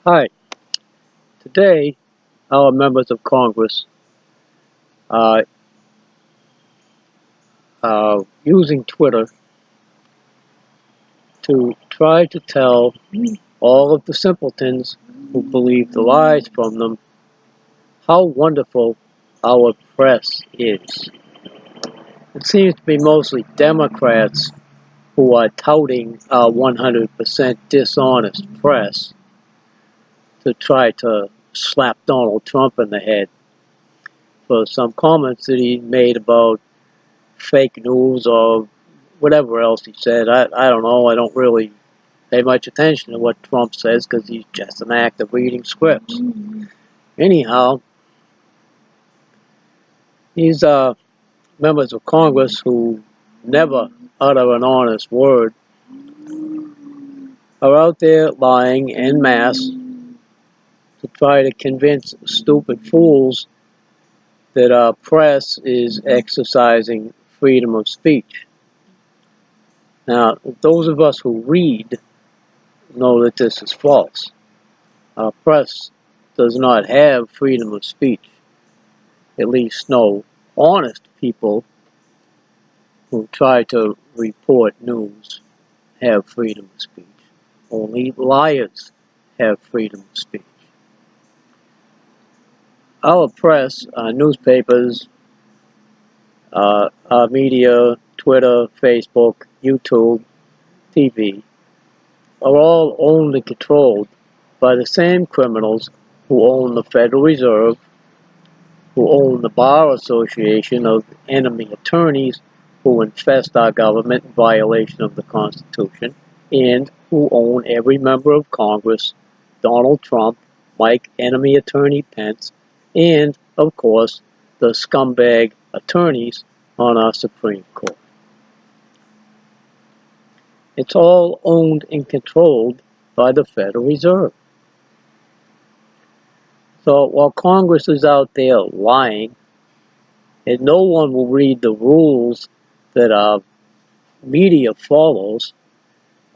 Hi, today our members of Congress are using Twitter to try to tell all of the simpletons who believe the lies from them how wonderful our press is. It seems to be mostly Democrats who are touting our 100% dishonest press to try to slap Donald Trump in the head for some comments that he made about fake news or whatever else he said. I don't know. I don't really pay much attention to what Trump says because he's just an act of reading scripts. Anyhow, these members of Congress who never utter an honest word are out there lying en masse to try to convince stupid fools that our press is exercising freedom of speech. Now, those of us who read know that this is false. Our press does not have freedom of speech. At least no honest people who try to report news have freedom of speech. Only liars have freedom of speech. Our press, our newspapers, our media, Twitter, Facebook, YouTube, TV, are all owned and controlled by the same criminals who own the Federal Reserve, who own the Bar Association of enemy attorneys who infest our government in violation of the Constitution, and who own every member of Congress, Donald Trump, Mike Enemy Attorney Pence, and, of course, the scumbag attorneys on our Supreme Court. It's all owned and controlled by the Federal Reserve. So while Congress is out there lying, and no one will read the rules that our media follows,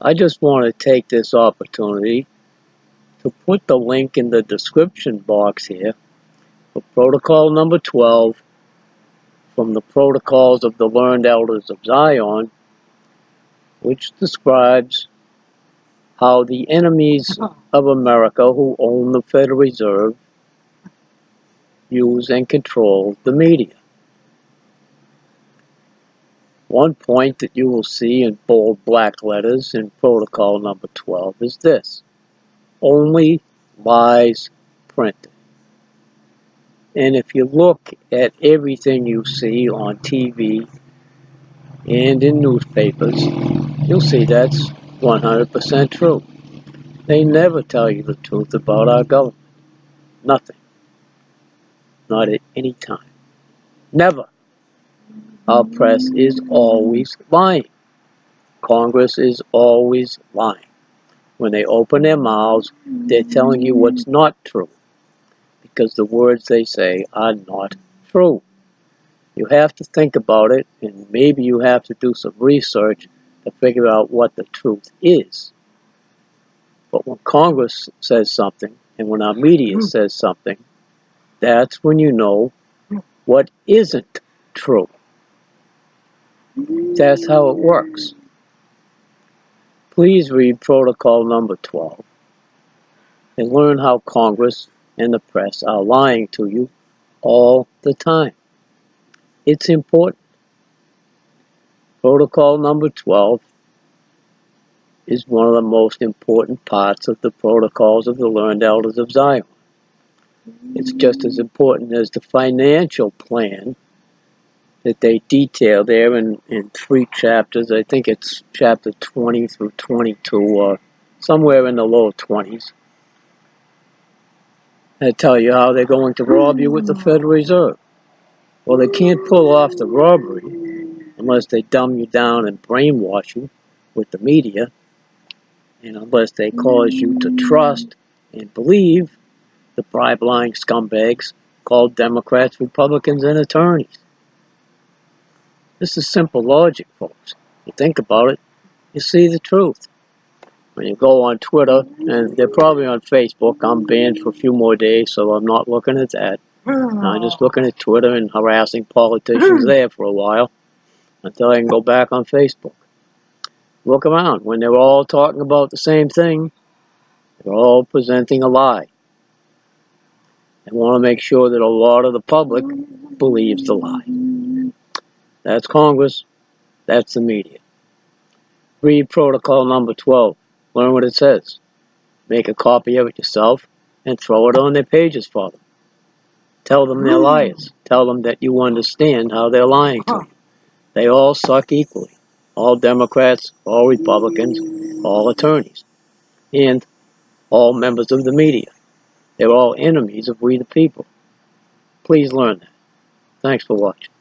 I just want to take this opportunity to put the link in the description box here for protocol number 12 from the Protocols of the Learned Elders of Zion, which describes how the enemies of America who own the Federal Reserve use and control the media. One point that you will see in bold black letters in protocol number 12 is this: only lies printed. And if you look at everything you see on TV and in newspapers, you'll see that's 100% true. They never tell you the truth about our government. Nothing. Not at any time. Never. Our press is always lying. Congress is always lying. When they open their mouths, they're telling you what's not true, because the words they say are not true. You have to think about it, and maybe you have to do some research to figure out what the truth is. But when Congress says something, and when our media says something, that's when you know what isn't true. That's how it works. Please read protocol number 12 and learn how Congress and the press are lying to you all the time. It's important. Protocol number 12 is one of the most important parts of the Protocols of the Learned Elders of Zion. It's just as important as the financial plan that they detail there in 3 chapters. I think it's chapter 20 through 22, or somewhere in the low 20s. They tell you how they're going to rob you with the Federal Reserve. Well, they can't pull off the robbery unless they dumb you down and brainwash you with the media, and unless they cause you to trust and believe the bribe-lying scumbags called Democrats, Republicans, and attorneys. This is simple logic, folks. You think about it, you see the truth. When you go on Twitter, and they're probably on Facebook, I'm banned for a few more days, so I'm not looking at that. I'm just looking at Twitter and harassing politicians there for a while until I can go back on Facebook. Look around. When they're all talking about the same thing, they're all presenting a lie. They want to make sure that a lot of the public believes the lie. That's Congress. That's the media. Read protocol number 12. Learn what it says. Make a copy of it yourself and throw it on their pages for them. Tell them they're liars. Tell them that you understand how they're lying to you. They all suck equally. All Democrats, all Republicans, all attorneys, and all members of the media. They're all enemies of we the people. Please learn that. Thanks for watching.